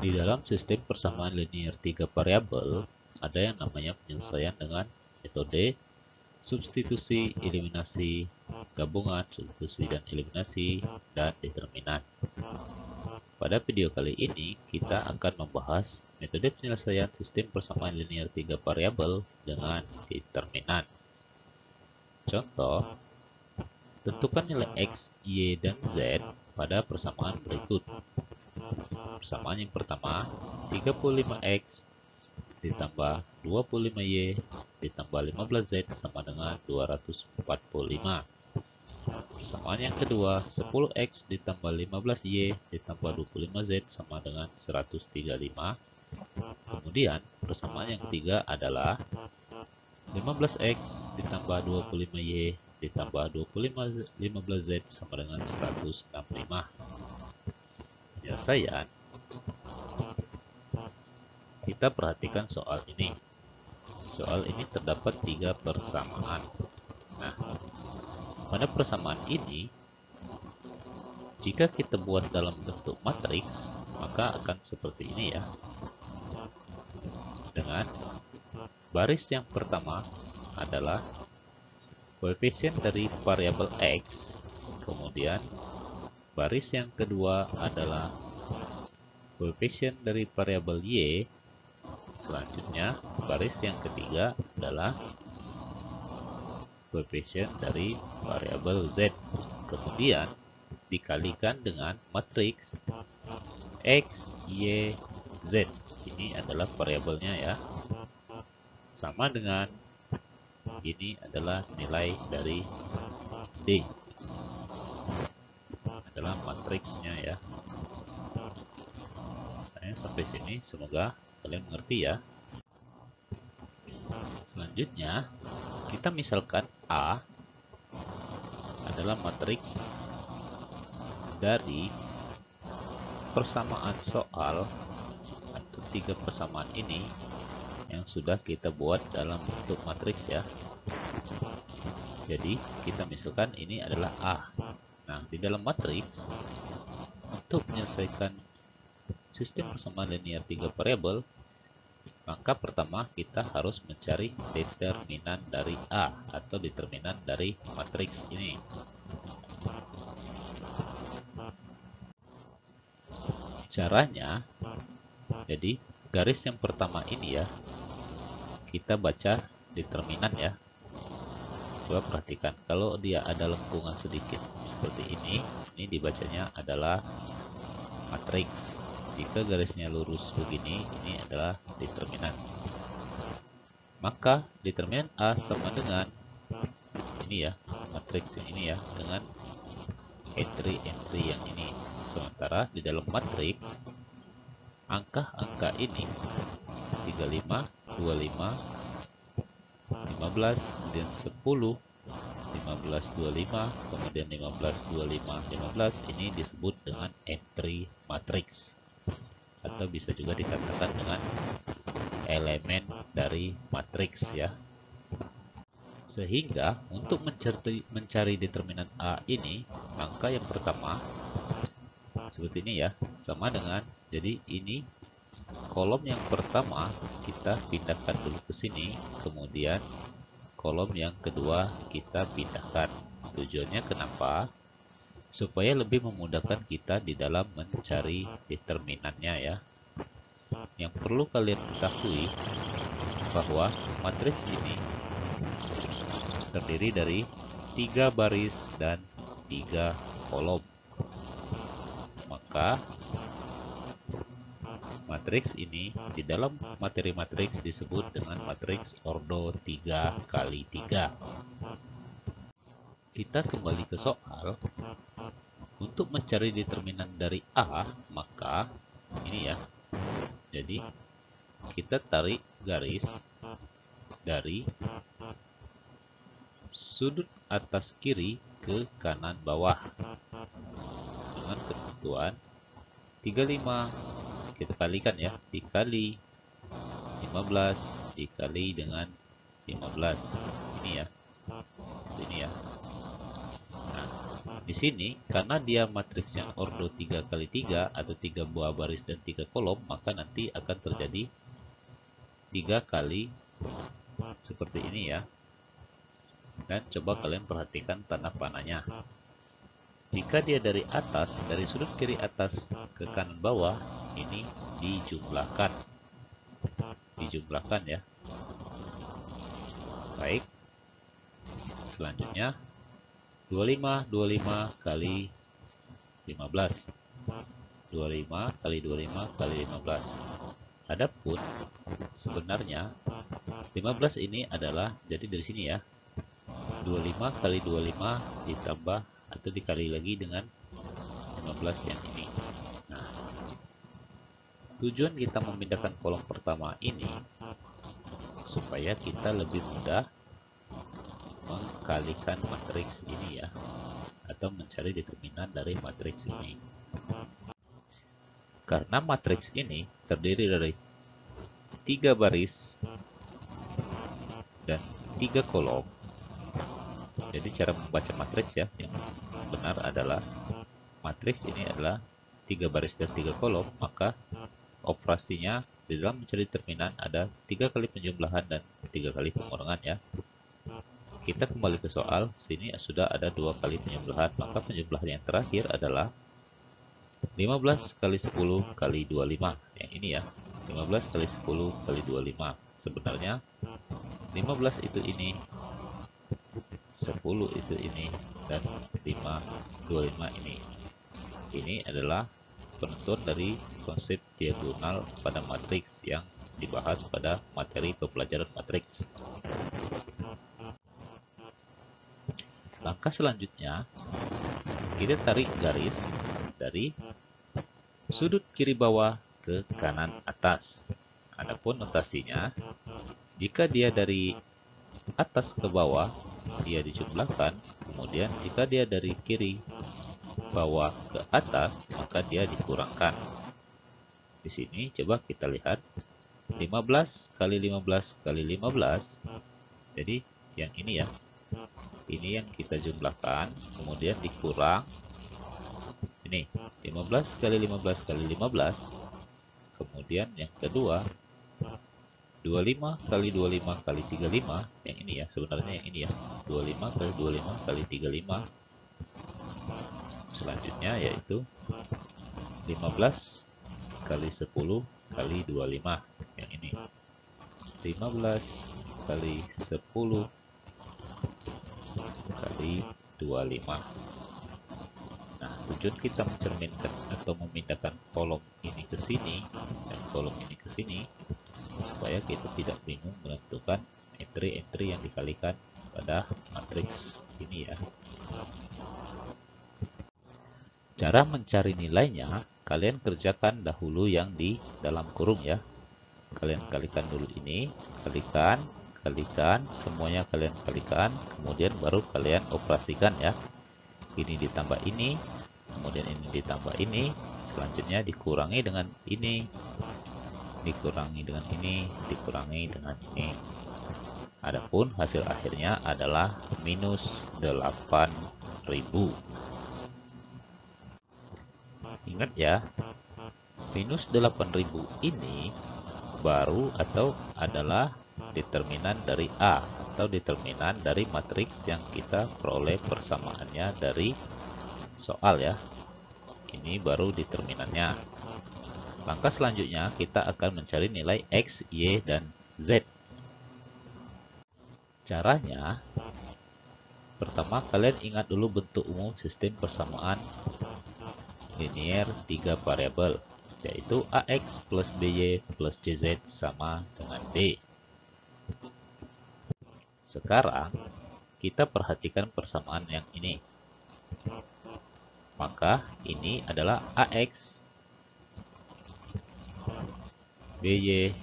Di dalam sistem persamaan linear 3 variabel, ada yang namanya penyelesaian dengan metode substitusi, eliminasi, gabungan, substitusi dan eliminasi, dan determinan. Pada video kali ini, kita akan membahas metode penyelesaian sistem persamaan linear 3 variabel dengan determinan. Contoh, tentukan nilai X, Y, dan Z pada persamaan berikut. Persamaan yang pertama, 35X ditambah 25Y ditambah 15Z sama dengan 245. Persamaan yang kedua, 10X ditambah 15Y ditambah 25Z sama dengan 135. Kemudian, persamaan yang ketiga adalah 15X ditambah 25Y ditambah 15Z sama dengan 165. Penyelesaian, kita perhatikan soal ini. Soal ini terdapat 3 persamaan. Nah, pada persamaan ini, jika kita buat dalam bentuk matriks, maka akan seperti ini ya. Dengan baris yang pertama adalah koefisien dari variabel X, kemudian baris yang kedua adalah koefisien dari variabel Y, selanjutnya baris yang ketiga adalah koefisien dari variabel Z, kemudian dikalikan dengan matriks X, Y, Z. Ini adalah variabelnya ya. Sama dengan ini adalah nilai dari D. Adalah matriksnya ya. Sampai sini semoga kalian mengerti ya. Selanjutnya, kita misalkan A adalah matriks dari persamaan soal atau 3 persamaan ini yang sudah kita buat dalam bentuk matriks ya. Jadi kita misalkan ini adalah A. Nah, di dalam matriks untuk menyelesaikan sistem persamaan linear 3 variabel, maka pertama kita harus mencari determinan dari A atau determinan dari matriks ini. Caranya, jadi garis yang pertama ini ya, kita baca determinan ya. Coba perhatikan, kalau dia ada lengkungan sedikit seperti ini dibacanya adalah matriks. Jika garisnya lurus begini, ini adalah determinan. Maka determinan A sama dengan ini ya, matriks yang ini ya, dengan entry yang ini. Sementara di dalam matriks, angka-angka ini 35, 25, 15, kemudian 10, 15, 25, kemudian 15, 25, 15, ini disebut dengan entry matriks. Atau bisa juga dikatakan dengan elemen dari matriks ya. Sehingga untuk mencari determinan A ini, angka yang pertama seperti ini ya, sama dengan, jadi ini kolom yang pertama kita pindahkan dulu ke sini, kemudian kolom yang kedua kita pindahkan. Tujuannya kenapa? Supaya lebih memudahkan kita di dalam mencari determinannya ya. Yang perlu kalian ketahui bahwa matriks ini terdiri dari 3 baris dan 3 kolom. Maka matriks ini di dalam materi matriks disebut dengan matriks ordo 3 kali 3. Kita kembali ke soal. Untuk mencari determinan dari A, maka ini ya. Jadi kita tarik garis dari sudut atas kiri ke kanan bawah dengan ketentuan 35 kita kalikan ya, dikali 15 dikali dengan 15. Ini ya. Ini ya. Nah, Di sini, karena dia matriksnya ordo 3x3 atau 3 buah baris dan 3 kolom, maka nanti akan terjadi 3 kali seperti ini ya. Dan coba kalian perhatikan tanda panahnya. Jika dia dari atas, dari sudut kiri atas ke kanan bawah, ini dijumlahkan. Dijumlahkan ya. Baik. Selanjutnya 25 kali 15. 25 kali 25 kali 15. Adapun sebenarnya 15 ini adalah, jadi dari sini ya, 25 kali 25 ditambah atau dikali lagi dengan 15 yang ini. Nah, tujuan kita memindahkan kolom pertama ini supaya kita lebih mudah mengkalikan matriks ini ya, atau mencari determinan dari matriks ini. Karena matriks ini terdiri dari 3 baris dan 3 kolom, jadi cara membaca matriks ya yang benar adalah matriks ini adalah 3 baris dan 3 kolom, maka operasinya di dalam mencari determinan ada 3 kali penjumlahan dan 3 kali pengurangan ya. Kita kembali ke soal, sini sudah ada 2 kali penjumlahan, maka penjumlahan yang terakhir adalah 15 kali 10 kali 25. Yang ini ya, 15 kali 10 kali 25. Sebenarnya 15 itu ini, 10 itu ini, dan 25 ini. Ini adalah penentuan dari konsep diagonal pada matriks yang dibahas pada materi pembelajaran matriks. Langkah selanjutnya, kita tarik garis dari sudut kiri bawah ke kanan atas. Adapun notasinya, jika dia dari atas ke bawah, dia dijumlahkan. Kemudian jika dia dari kiri bawah ke atas, maka dia dikurangkan. Di sini coba kita lihat 15 kali 15 kali 15. Jadi yang ini ya. Ini yang kita jumlahkan, kemudian dikurang. Ini 15 kali 15 kali 15. Kemudian yang kedua 25 kali 25 kali 35. Yang ini ya, sebenarnya yang ini ya. 25 kali 25 kali 35. Selanjutnya yaitu 15 kali 10 kali 25. Yang ini 15 kali 10 kali 25. Nah, tujuan kita mencerminkan atau memindahkan kolom ini ke sini dan kolom ini ke sini supaya kita tidak bingung menentukan entry-entry yang dikalikan pada matriks ini ya. Cara mencari nilainya, kalian kerjakan dahulu yang di dalam kurung ya. Kalian kalikan dulu ini, kalikan, semuanya kalian kalikan, kemudian baru kalian operasikan ya. Ini ditambah ini, kemudian ini ditambah ini, selanjutnya dikurangi dengan ini, dikurangi dengan ini, dikurangi dengan ini. Adapun hasil akhirnya adalah minus 8.000. Ingat ya, minus 8.000 ini baru atau adalah determinan dari A atau determinan dari matriks yang kita peroleh persamaannya dari soal ya. Ini baru determinannya. Langkah selanjutnya kita akan mencari nilai X, Y, dan Z. Caranya, pertama kalian ingat dulu bentuk umum sistem persamaan linear 3 variabel, yaitu AX plus BY plus CZ sama dengan D. Sekarang, kita perhatikan persamaan yang ini. Maka, ini adalah AX, BY,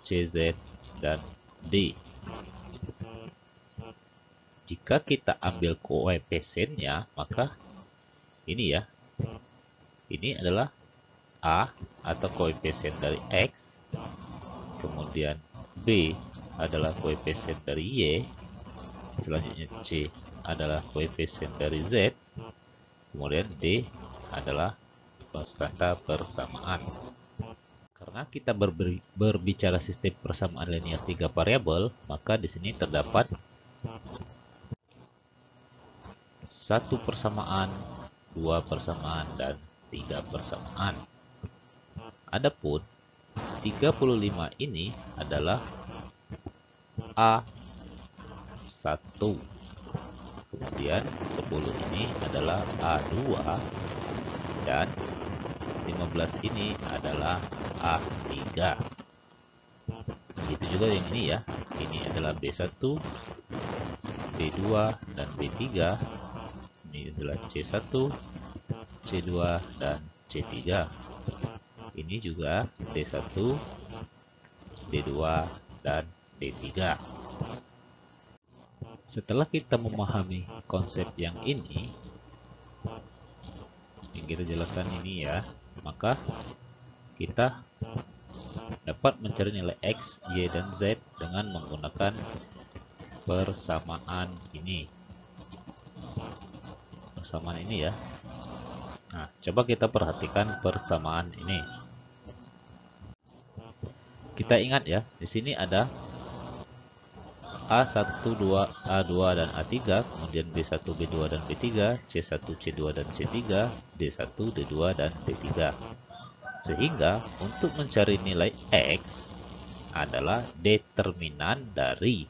CZ, dan D. Jika kita ambil koefisiennya, maka ini ya. Ini adalah A atau koefisien dari X. Kemudian B adalah koefisien dari Y. Selanjutnya C adalah koefisien dari Z. kemudian D adalah konstanta persamaan. Karena kita berbicara sistem persamaan linear 3 variabel, maka di sini terdapat satu persamaan, 2 persamaan, dan 3 persamaan. Adapun 35 ini adalah A1. Kemudian 10 ini adalah A2 dan 15 ini adalah A3. Begitu juga yang ini ya. Ini adalah B1, B2, dan B3. Ini adalah C1, C2, dan C3. Ini juga D1, D2, dan D3. Setelah kita memahami konsep yang ini, yang kita jelaskan ini ya, maka kita dapat mencari nilai X, Y, dan Z dengan menggunakan persamaan ini. Persamaan ini ya. Nah, coba kita perhatikan persamaan ini. Kita ingat ya, di sini ada A1, 2, A2, dan A3, kemudian B1, B2, dan B3, C1, C2, dan C3, D1, D2, dan D3. Sehingga untuk mencari nilai X adalah determinan dari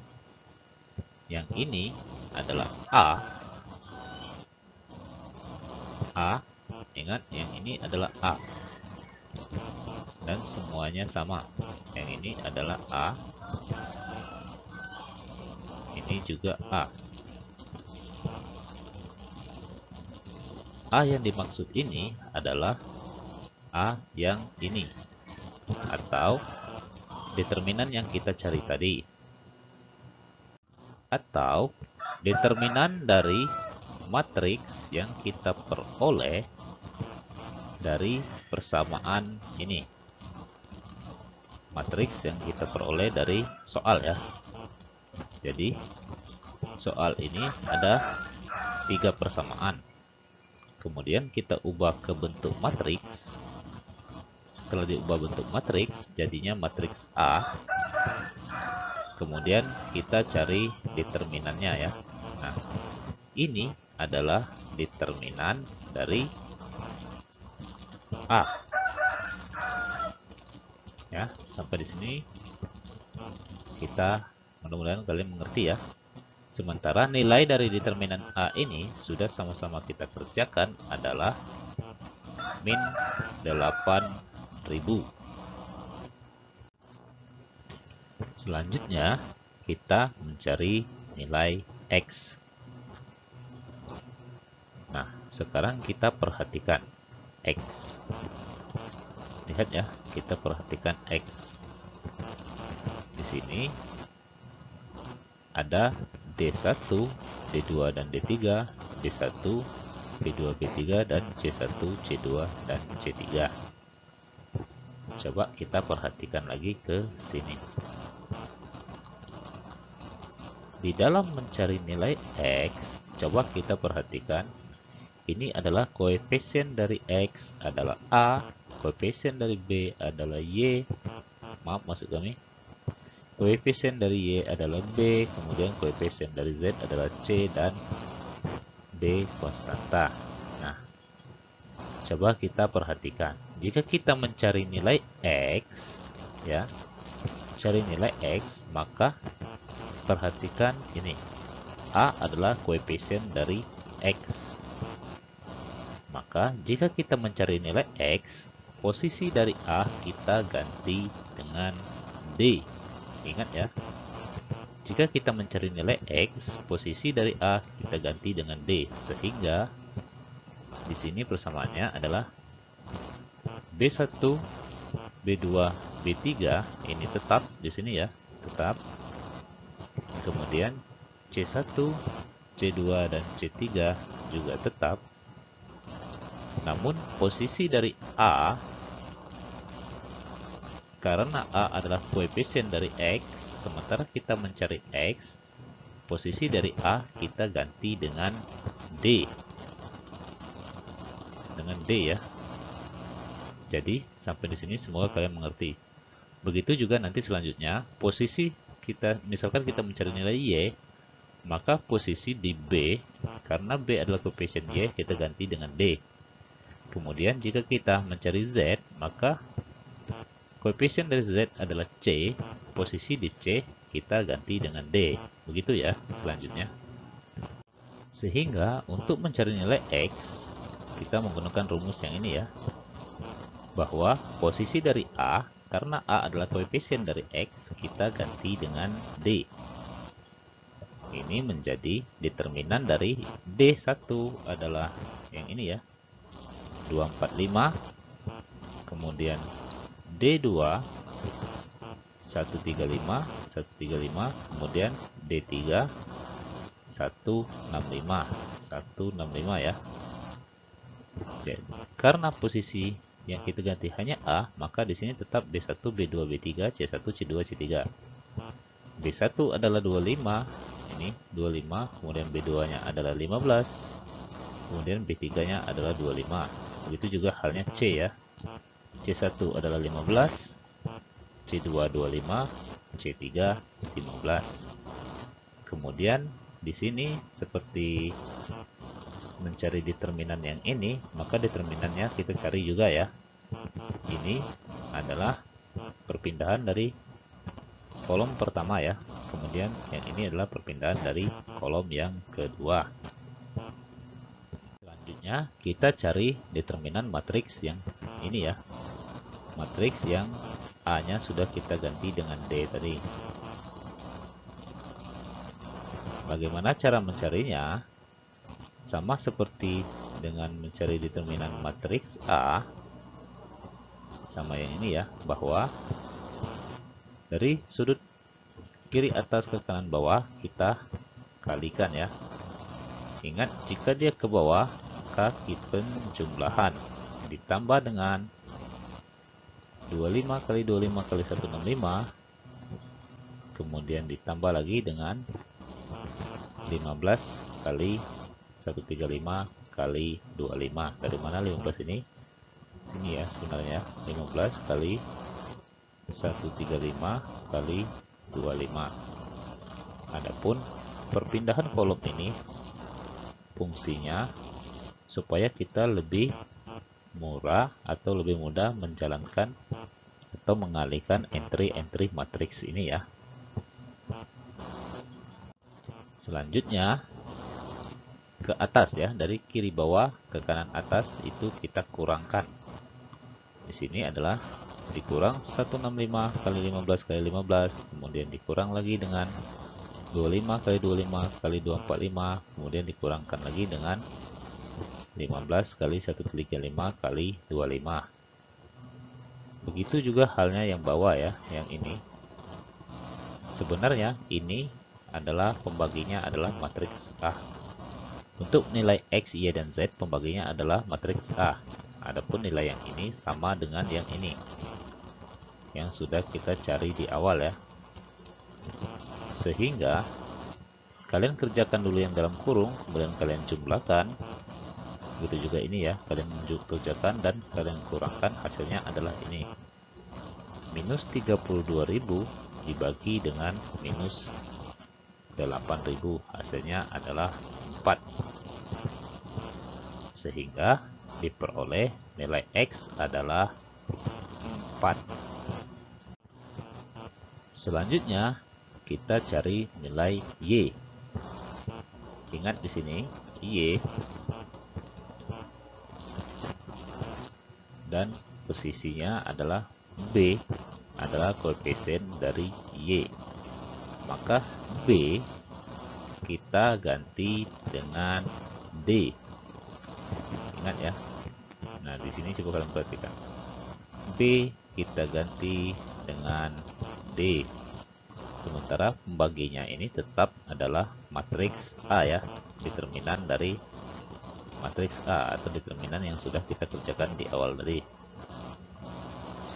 yang ini adalah A, ingat yang ini adalah A. Dan semuanya sama. Yang ini adalah A. Ini juga A. A yang dimaksud ini adalah A yang ini. Atau determinan yang kita cari tadi. Atau determinan dari matriks yang kita peroleh dari persamaan ini. Matriks yang kita peroleh dari soal ya. Jadi soal ini ada 3 persamaan. Kemudian kita ubah ke bentuk matriks. Setelah diubah bentuk matriks, jadinya matriks A. Kemudian kita cari determinannya ya. Nah, ini adalah determinan dari A. Ya, sampai di sini kita mudah-mudahan kalian mengerti ya. Sementara nilai dari determinan A ini sudah sama-sama kita kerjakan adalah min 8.000. Selanjutnya kita mencari nilai X. Nah, sekarang kita perhatikan X. Lihat ya, kita perhatikan X. Di sini ada D1, D2, dan D3, D1, B2, B3, dan C1, C2, dan C3. Coba kita perhatikan lagi ke sini. Di dalam mencari nilai X, coba kita perhatikan. Ini adalah koefisien dari X adalah A, koefisien dari B adalah Y. Maaf maksud kami. Koefisien dari Y adalah B, kemudian koefisien dari Z adalah C, dan D konstanta. Nah, coba kita perhatikan. Jika kita mencari nilai X, ya, cari nilai X, maka perhatikan ini. A adalah koefisien dari X. Maka, jika kita mencari nilai X, posisi dari A kita ganti dengan D. Ingat ya, jika kita mencari nilai X, posisi dari A kita ganti dengan D. Sehingga, di sini persamaannya adalah B1, B2, B3, ini tetap di sini ya, tetap. Kemudian C1, C2, dan C3 juga tetap. Namun posisi dari A, karena A adalah koefisien dari X, sementara kita mencari X, posisi dari A kita ganti dengan D. dengan D ya. Jadi sampai di sini semoga kalian mengerti. Begitu juga nanti selanjutnya posisi kita, misalkan kita mencari nilai Y, maka posisi di B, karena B adalah koefisien Y, kita ganti dengan D. Kemudian jika kita mencari Z, maka koefisien dari Z adalah C, posisi di C kita ganti dengan D. Begitu ya selanjutnya. Sehingga untuk mencari nilai X, kita menggunakan rumus yang ini ya. Bahwa posisi dari A, karena A adalah koefisien dari X, kita ganti dengan D. Ini menjadi determinan dari D1 adalah yang ini ya. 245, kemudian D2 135, kemudian D3 165 ya. Jadi, karena posisi yang kita ganti hanya A, maka di sini tetap B1, B2, B3, C1, C2, C3. B1 adalah 25, ini 25, kemudian B2-nya adalah 15, kemudian B3-nya adalah 25. Begitu juga halnya C ya. C1 adalah 15, C2 25, C3 15. Kemudian di sini seperti mencari determinan yang ini, maka determinannya kita cari juga ya. Ini adalah perpindahan dari kolom pertama ya. Kemudian yang ini adalah perpindahan dari kolom yang kedua. Selanjutnya kita cari determinan matriks yang ini ya. Matriks yang A-nya sudah kita ganti dengan D tadi. Bagaimana cara mencarinya? Sama seperti dengan mencari determinan matriks A, sama yang ini ya, bahwa dari sudut kiri atas ke kanan bawah kita kalikan ya. Ingat, jika dia ke bawah, maka kita penjumlahan ditambah dengan 25 kali 25 kali 165, kemudian ditambah lagi dengan 15 kali 135 kali 25. Dari mana 15 ini? Sini ya sebenarnya. 15 kali 135 kali 25. Adapun perpindahan kolom ini fungsinya supaya kita lebih murah atau lebih mudah menjalankan atau mengalihkan entry-entry matriks ini ya. Selanjutnya ke atas ya, dari kiri bawah ke kanan atas itu kita kurangkan. Di sini adalah dikurang 165 kali 15 kali 15, kemudian dikurang lagi dengan 25 kali 25 kali 245, kemudian dikurangkan lagi dengan 15 kali 135 kali 25. Begitu juga halnya yang bawah ya, yang ini. Sebenarnya ini adalah pembaginya adalah matriks A. Untuk nilai X, Y, dan Z pembaginya adalah matriks A. Adapun nilai yang ini sama dengan yang ini, yang sudah kita cari di awal ya. Sehingga kalian kerjakan dulu yang dalam kurung, kemudian kalian jumlahkan. Begitu juga ini ya, kalian kerjakan dan kalian kurangkan, hasilnya adalah ini. Minus 32.000 dibagi dengan minus 8.000, hasilnya adalah 4. Sehingga diperoleh nilai X adalah 4. Selanjutnya kita cari nilai Y. Ingat di sini Y dan posisinya adalah B adalah koefisien dari Y. Maka B kita ganti dengan D. Ingat ya. Nah, di sini coba kalian perhatikan. B kita ganti dengan D. Sementara pembaginya ini tetap adalah matriks A ya. Determinan dari matriks A atau determinan yang sudah kita kerjakan di awal tadi.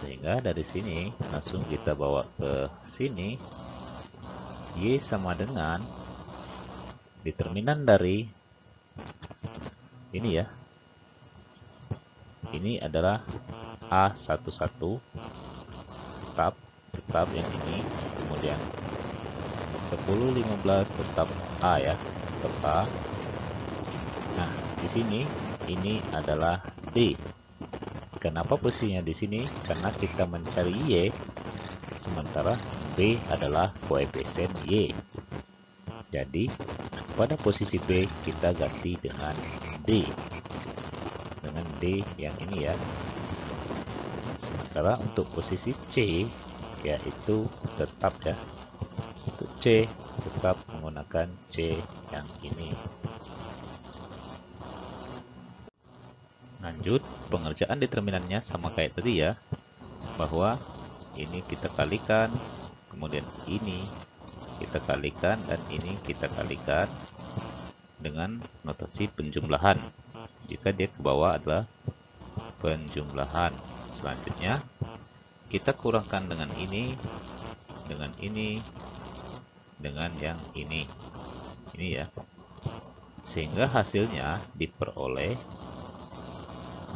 Sehingga dari sini langsung kita bawa ke sini. Y sama dengan determinan dari ini ya. ini adalah A11 tetap yang ini, kemudian 10 15 tetap A ya, tetap A. Nah, di sini ini adalah D. Kenapa posisinya di sini? Karena kita mencari Y, sementara B adalah koefisien Y. Jadi pada posisi B kita ganti dengan D, yang ini ya. Sementara untuk posisi C yaitu tetap ya, untuk C tetap menggunakan C yang ini. Lanjut, pengerjaan determinannya sama kayak tadi ya, bahwa ini kita kalikan, kemudian ini kita kalikan, dan ini kita kalikan dengan notasi penjumlahan. Jika dia ke bawah adalah penjumlahan. Selanjutnya kita kurangkan dengan ini, dengan ini, dengan yang ini ya, sehingga hasilnya diperoleh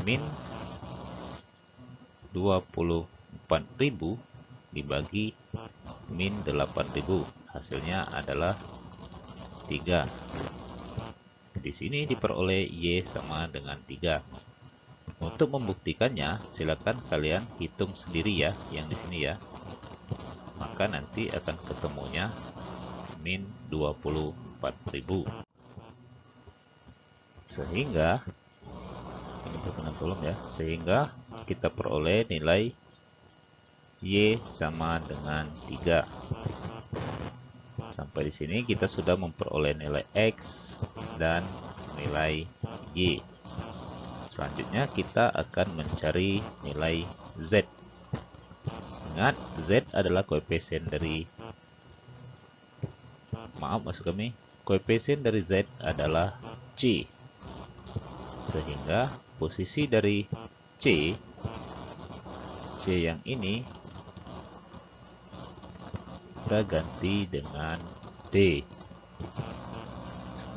min 24.000 dibagi min 8.000, hasilnya adalah 3. Di sini diperoleh Y sama dengan 3. Untuk membuktikannya, silakan kalian hitung sendiri ya, yang di sini ya. Maka nanti akan ketemunya min 24.000. Sehingga ini perkenan tolong ya, sehingga kita peroleh nilai Y sama dengan 3. Sampai di sini kita sudah memperoleh nilai X dan nilai Y. Selanjutnya kita akan mencari nilai Z. Ingat, Z adalah koefisien dari koefisien dari Z adalah C. Sehingga posisi dari C yang ini kita ganti dengan D.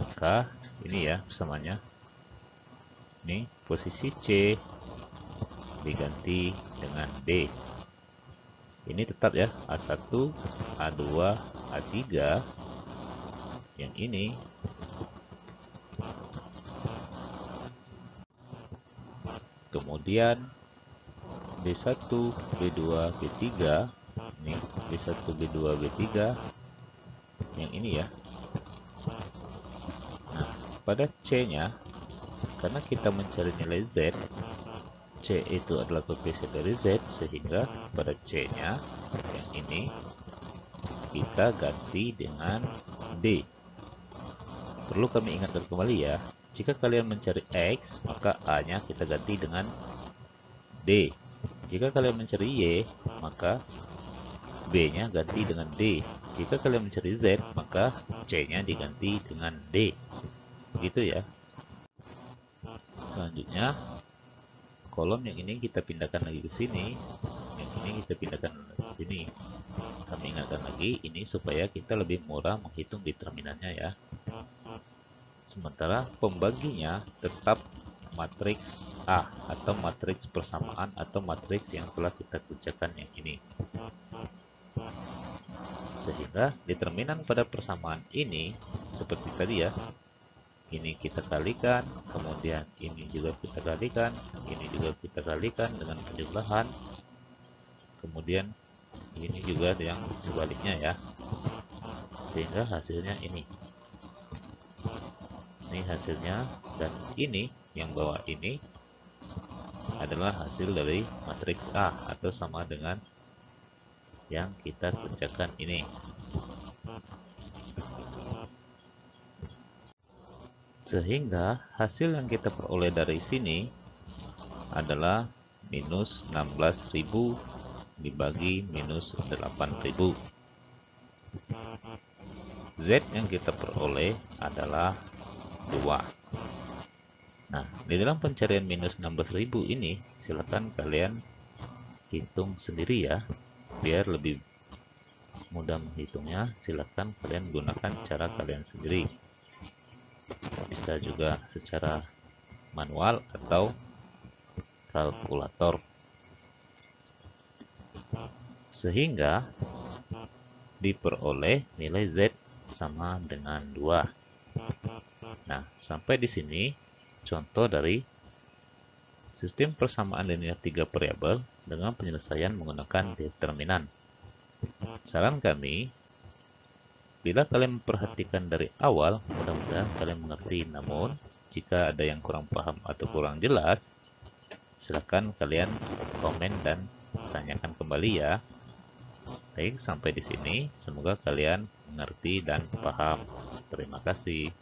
Maka ini ya persamanya. Ini posisi C diganti dengan D. Ini tetap ya, A1, A2, A3. Yang ini kemudian B1, B2, B3. Ini B1, B2, B3 yang ini ya. Nah, pada C nya, karena kita mencari nilai Z, C itu adalah koefisien dari Z, sehingga pada C nya yang ini kita ganti dengan D. Perlu kami ingatkan kembali ya, jika kalian mencari X, maka A nya kita ganti dengan D. Jika kalian mencari Y, maka B nya ganti dengan D. Jika kalian mencari Z, maka C nya diganti dengan D. Begitu ya. Selanjutnya, kolom yang ini kita pindahkan lagi ke sini, yang ini kita pindahkan ke sini. Kami ingatkan lagi ini supaya kita lebih murah menghitung determinannya ya. Sementara pembaginya tetap matriks A atau matriks persamaan atau matriks yang telah kita kerjakan yang ini. Sehingga determinan pada persamaan ini seperti tadi ya. Ini kita kalikan, kemudian ini juga kita kalikan, ini juga kita kalikan dengan penjumlahan. Kemudian ini juga yang sebaliknya ya. Sehingga hasilnya ini. Ini hasilnya, dan ini yang bawah ini adalah hasil dari matriks A atau sama dengan yang kita kerjakan ini. Sehingga hasil yang kita peroleh dari sini adalah minus 16.000 dibagi minus 8.000. Z yang kita peroleh adalah 2. Nah, di dalam pencarian minus 16.000 ini, silakan kalian hitung sendiri ya. Biar lebih mudah menghitungnya, silakan kalian gunakan cara kalian sendiri. Bisa juga secara manual atau kalkulator. Sehingga diperoleh nilai Z sama dengan 2. Nah, sampai di sini contoh dari sistem persamaan linear 3 variabel dengan penyelesaian menggunakan determinan. Saran kami, bila kalian memperhatikan dari awal, mudah-mudahan kalian mengerti. Namun, jika ada yang kurang paham atau kurang jelas, silakan kalian komen dan tanyakan kembali ya. Baik, sampai di sini. Semoga kalian mengerti dan paham. Terima kasih.